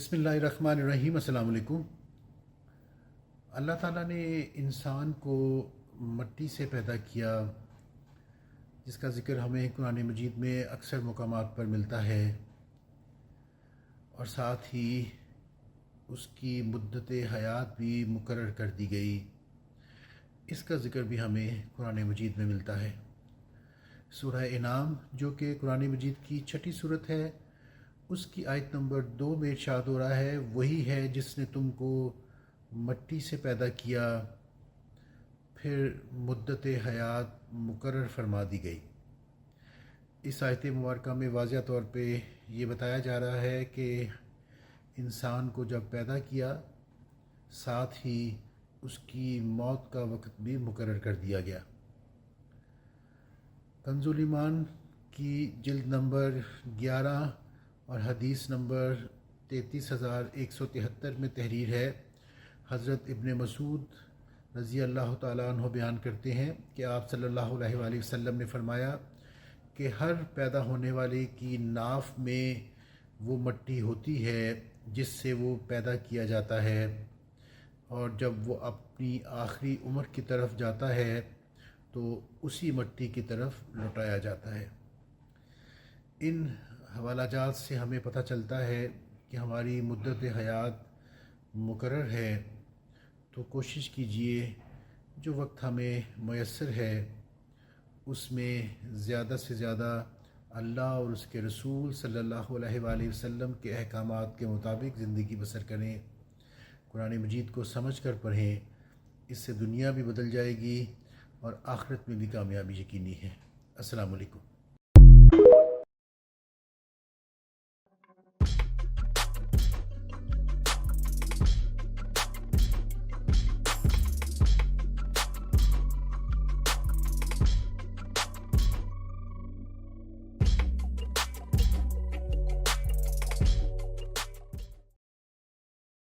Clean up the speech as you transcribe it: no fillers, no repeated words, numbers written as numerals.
बिस्मिल्लाहिर्रहमानिर्रहीम। अस्सलाम वालेकुम। अल्लाह ताला ने इंसान को मट्टी से पैदा किया, जिसका ज़िक्र हमें कुरान मजीद में अक्सर मकामात पर मिलता है, और साथ ही उसकी मुद्दत हयात भी मुकर्रर कर दी गई। इसका ज़िक्र भी हमें कुरान मजीद में मिलता है। सूरह इनाम, जो कि कुरान मजीद की छठी सूरत है, उसकी आयत नंबर 2 में इरशाद हो रहा है, वही है जिसने तुमको मट्टी से पैदा किया, फिर मुद्दत हयात मुकर्रर फरमा दी गई। इस आयत मुबारक में वाज़िह तौर पे ये बताया जा रहा है कि इंसान को जब पैदा किया, साथ ही उसकी मौत का वक्त भी मुकर्रर कर दिया गया। कंज़ुल ईमान की जिल्द नंबर 11 और हदीस नंबर 33,173 में तहरीर है। हज़रत इब्न मसूद रज़ी अल्लाह ताला अन्हु बयान करते हैं कि आप सल्लल्लाहु अलैहि वसल्लम ने फ़रमाया कि हर पैदा होने वाले की नाफ में वो मट्टी होती है जिससे वो पैदा किया जाता है, और जब वो अपनी आखिरी उम्र की तरफ जाता है तो उसी मट्टी की तरफ लौटाया जाता है। इन हवालाजात से हमें पता चलता है कि हमारी मुद्दत हयात मुकर्रर है, तो कोशिश कीजिए जो वक्त हमें मयस्सर है उसमें ज़्यादा से ज़्यादा अल्लाह और उसके रसूल सल्लल्लाहु अलैहि वसल्लम के अहकामात के मुताबिक ज़िंदगी बसर करें। कुरान मजीद को समझ कर पढ़ें, इससे दुनिया भी बदल जाएगी और आखिरत में भी कामयाबी यकीनी है। अस्सलामु अलैकुम।